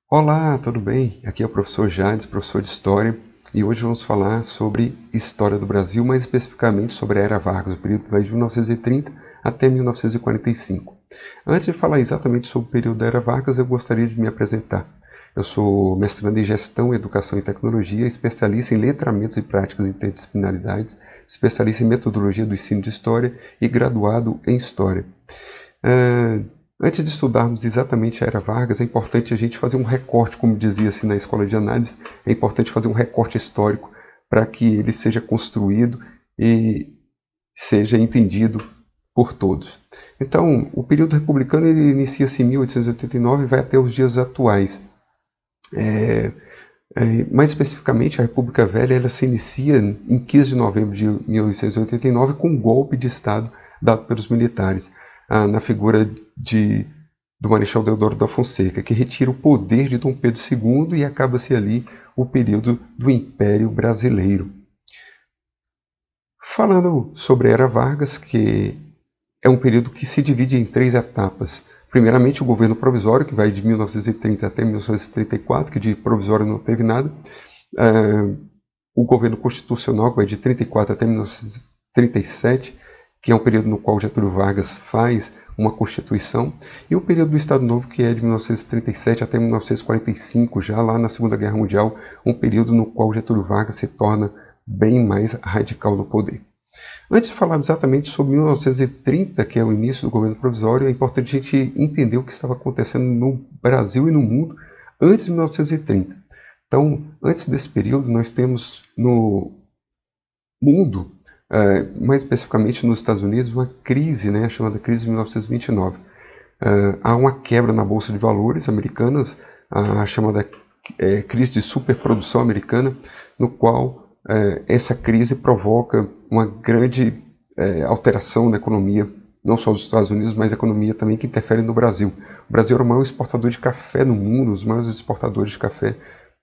Olá, tudo bem? Aqui é o professor Jades, professor de História, e hoje vamos falar sobre História do Brasil, mais especificamente sobre a Era Vargas, o período que vai de 1930 até 1945. Antes de falar exatamente sobre o período da Era Vargas, eu gostaria de me apresentar. Eu sou mestrando em Gestão, Educação e Tecnologia, especialista em letramentos e práticas e interdisciplinaridades, especialista em metodologia do ensino de História e graduado em História. Antes de estudarmos exatamente a Era Vargas, é importante a gente fazer um recorte, como dizia-se na escola de análise, é importante fazer um recorte histórico para que ele seja construído e seja entendido por todos. Então, o período republicano ele inicia-se em 1889 e vai até os dias atuais. Mais especificamente, a República Velha ela se inicia em 15 de novembro de 1889 com um golpe de Estado dado pelos militares, na figura do Marechal Deodoro da Fonseca, que retira o poder de Dom Pedro II e acaba-se ali o período do Império Brasileiro. Falando sobre a Era Vargas, que é um período que se divide em três etapas. Primeiramente, o governo provisório, que vai de 1930 até 1934, que de provisório não teve nada. O governo constitucional, que vai de 34 até 1937, que é um período no qual Getúlio Vargas faz uma Constituição, e o período do Estado Novo, que é de 1937 até 1945, já lá na Segunda Guerra Mundial, um período no qual Getúlio Vargas se torna bem mais radical no poder. Antes de falar exatamente sobre 1930, que é o início do governo provisório, é importante a gente entender o que estava acontecendo no Brasil e no mundo antes de 1930. Então, antes desse período, nós temos no mundo, mais especificamente nos Estados Unidos, uma crise, chamada crise de 1929. Há uma quebra na Bolsa de Valores americanas, a chamada crise de superprodução americana, no qual essa crise provoca uma grande alteração na economia, não só dos Estados Unidos, mas a economia também que interfere no Brasil. O Brasil era o maior exportador de café no mundo, os maiores exportadores de café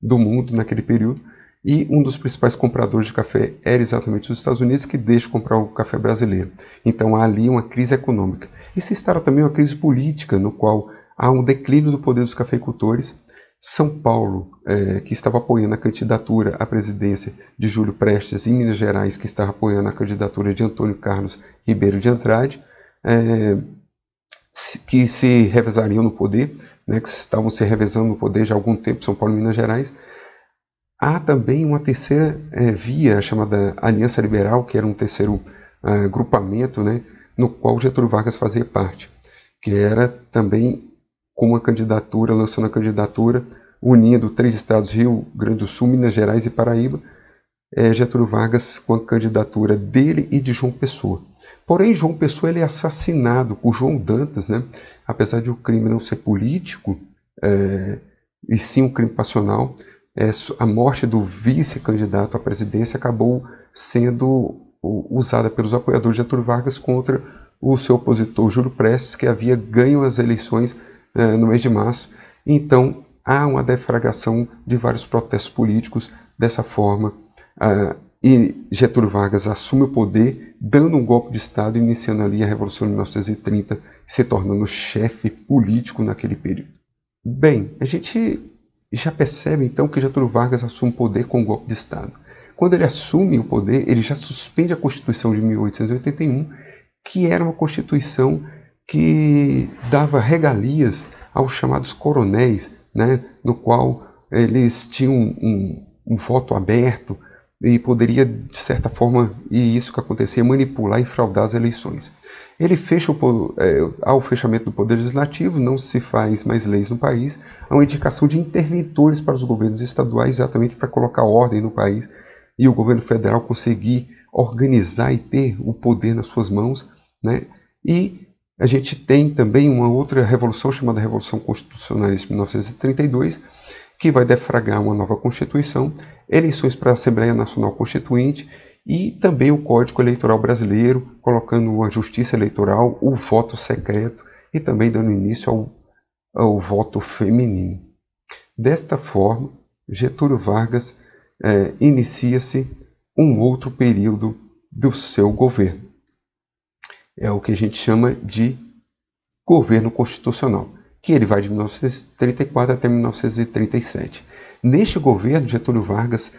do mundo naquele período, e um dos principais compradores de café era exatamente os Estados Unidos, que deixa de comprar o café brasileiro. Então há ali uma crise econômica. E se instala também uma crise política, no qual há um declínio do poder dos cafeicultores. São Paulo, que estava apoiando a candidatura à presidência de Júlio Prestes, e Minas Gerais, que estava apoiando a candidatura de Antônio Carlos Ribeiro de Andrade, que se revezariam no poder, que estavam se revezando no poder já há algum tempo, São Paulo e Minas Gerais. Há também uma terceira via, chamada Aliança Liberal, que era um terceiro agrupamento, no qual Getúlio Vargas fazia parte, que era também com uma candidatura, lançando a candidatura, unindo três estados, Rio Grande do Sul, Minas Gerais e Paraíba, Getúlio Vargas com a candidatura dele e de João Pessoa. Porém, João Pessoa ele é assassinado por João Dantas, apesar de o crime não ser político, e sim um crime passional. A morte do vice-candidato à presidência acabou sendo usada pelos apoiadores de Getúlio Vargas contra o seu opositor Júlio Prestes, que havia ganho as eleições no mês de março. Então, há uma deflagração de vários protestos políticos dessa forma, e Getúlio Vargas assume o poder, dando um golpe de Estado, iniciando ali a Revolução de 1930, se tornando chefe político naquele período. Bem, a gente já percebe então que Getúlio Vargas assume o poder com um golpe de Estado. Quando ele assume o poder, ele já suspende a Constituição de 1881, que era uma Constituição que dava regalias aos chamados coronéis, no qual eles tinham um voto aberto e poderia, de certa forma, e isso que acontecia, manipular e fraudar as eleições. Ele fecha ao fechamento do Poder Legislativo, não se faz mais leis no país, há uma indicação de interventores para os governos estaduais, exatamente para colocar ordem no país e o governo federal conseguir organizar e ter o poder nas suas mãos. E a gente tem também uma outra revolução chamada Revolução Constitucionalista de 1932, que vai deflagrar uma nova Constituição, eleições para a Assembleia Nacional Constituinte e também o Código Eleitoral Brasileiro, colocando uma justiça eleitoral, o voto secreto e também dando início ao voto feminino. Desta forma, Getúlio Vargas inicia-se um outro período do seu governo. É o que a gente chama de governo constitucional, que ele vai de 1934 até 1937. Neste governo, Getúlio Vargas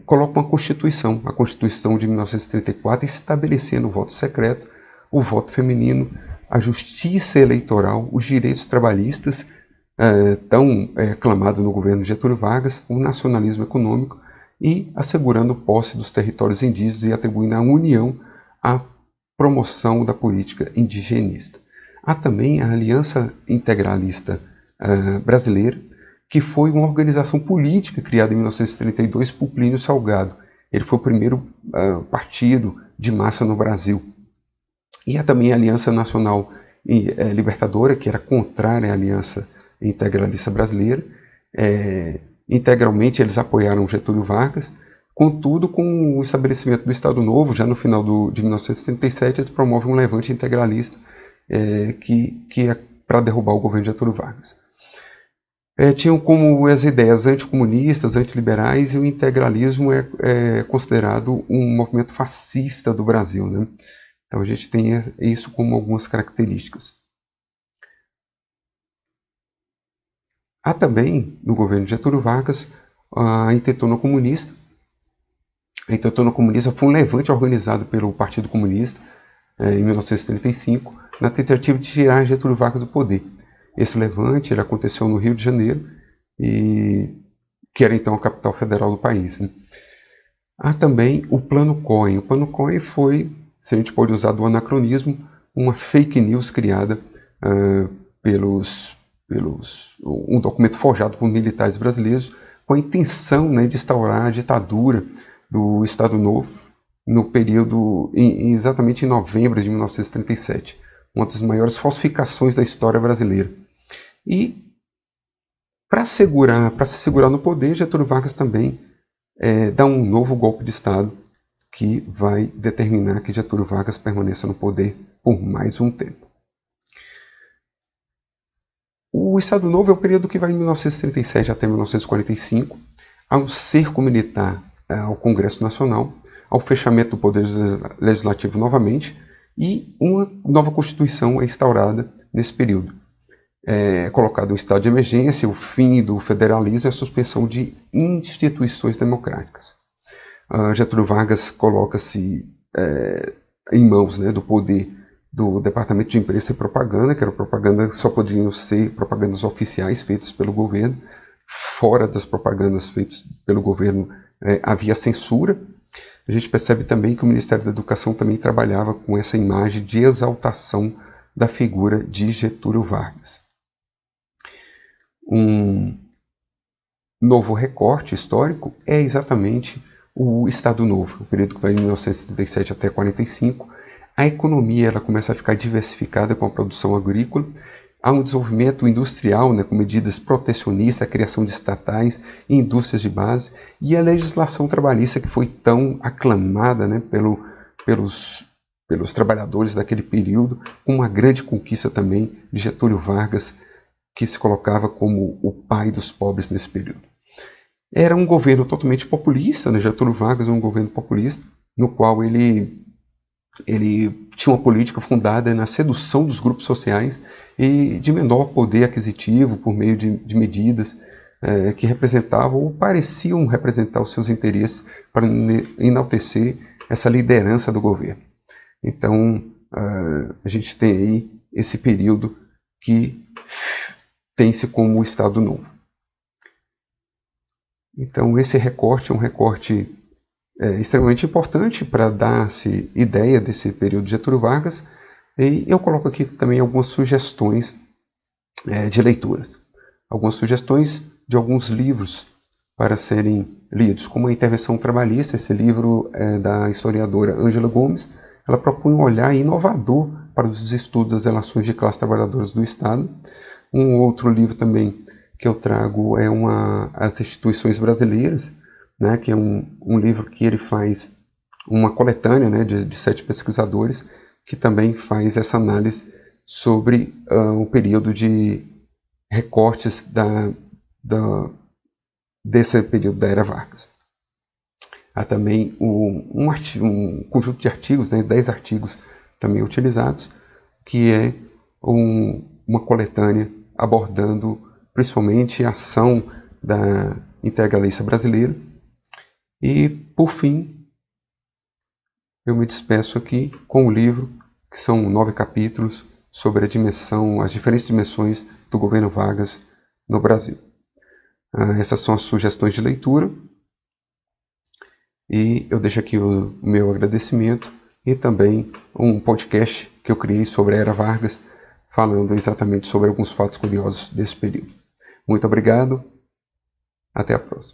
coloca uma Constituição, a Constituição de 1934, estabelecendo o voto secreto, o voto feminino, a justiça eleitoral, os direitos trabalhistas, tão clamado no governo de Getúlio Vargas, o nacionalismo econômico e assegurando posse dos territórios indígenas e atribuindo à União a promoção da política indigenista. Há também a Aliança Integralista Brasileira, que foi uma organização política criada em 1932 por Plínio Salgado. Ele foi o primeiro partido de massa no Brasil. E há também a Aliança Nacional Libertadora, que era contrária à Aliança Integralista Brasileira. Integralmente eles apoiaram Getúlio Vargas. Contudo, com o estabelecimento do Estado Novo, já no final de 1977, eles promovem um levante integralista que é para derrubar o governo de Getúlio Vargas. Tinham como as ideias anticomunistas, antiliberais, e o integralismo é considerado um movimento fascista do Brasil, né? Então a gente tem isso como algumas características. Há também, no governo de Getúlio Vargas, a Intentona Comunista. A Intentona Comunista foi um levante organizado pelo Partido Comunista em 1935, na tentativa de tirar Getúlio Vargas do poder. Esse levante ele aconteceu no Rio de Janeiro, que era então a capital federal do país, né? Há também o Plano Cohen. O Plano Cohen foi, se a gente pode usar do anacronismo, uma fake news criada um documento forjado por militares brasileiros com a intenção, né, de instaurar a ditadura do Estado Novo no período, exatamente em novembro de 1937, uma das maiores falsificações da história brasileira. E para se segurar no poder, Getúlio Vargas também dá um novo golpe de Estado que vai determinar que Getúlio Vargas permaneça no poder por mais um tempo. O Estado Novo é o período que vai de 1937 até 1945, há um cerco militar ao Congresso Nacional, ao fechamento do Poder Legislativo novamente, e uma nova Constituição é instaurada nesse período. É colocado um estado de emergência, o fim do federalismo e a suspensão de instituições democráticas. Getúlio Vargas coloca-se em mãos, né, do poder do Departamento de Imprensa e Propaganda, que era propaganda, só poderiam ser propagandas oficiais feitas pelo governo. Fora das propagandas feitas pelo governo havia censura. A gente percebe também que o Ministério da Educação também trabalhava com essa imagem de exaltação da figura de Getúlio Vargas. Um novo recorte histórico é exatamente o Estado Novo, o período que vai de 1937 até 1945. A economia ela começa a ficar diversificada com a produção agrícola. Há um desenvolvimento industrial, né, com medidas protecionistas, a criação de estatais e indústrias de base, e a legislação trabalhista que foi tão aclamada, né, pelos trabalhadores daquele período, com uma grande conquista também de Getúlio Vargas, que se colocava como o pai dos pobres nesse período. Era um governo totalmente populista, né? Getúlio Vargas é um governo populista, no qual ele tinha uma política fundada na sedução dos grupos sociais e de menor poder aquisitivo por meio de medidas que representavam ou pareciam representar os seus interesses para enaltecer essa liderança do governo. Então, a gente tem aí esse período que tem-se como o Estado Novo. Então, esse recorte é um recorte extremamente importante para dar-se ideia desse período de Getúlio Vargas, e eu coloco aqui também algumas sugestões de leituras, algumas sugestões de alguns livros para serem lidos, como a Intervenção Trabalhista. Esse livro é da historiadora Ângela Gomes. Ela propõe um olhar inovador para os estudos das relações de classes trabalhadoras do Estado. Um outro livro também que eu trago é As Instituições Brasileiras, né, que é um livro que ele faz uma coletânea, né, de 7 pesquisadores, que também faz essa análise sobre o período de recortes desse período da Era Vargas. Há também um conjunto de artigos, né, 10 artigos também utilizados, que é uma coletânea abordando principalmente a ação da integralista brasileira. E, por fim, eu me despeço aqui com o livro, que são 9 capítulos sobre as diferentes dimensões do governo Vargas no Brasil. Essas são as sugestões de leitura. E eu deixo aqui o meu agradecimento e também um podcast que eu criei sobre a Era Vargas, falando exatamente sobre alguns fatos curiosos desse período. Muito obrigado, até a próxima.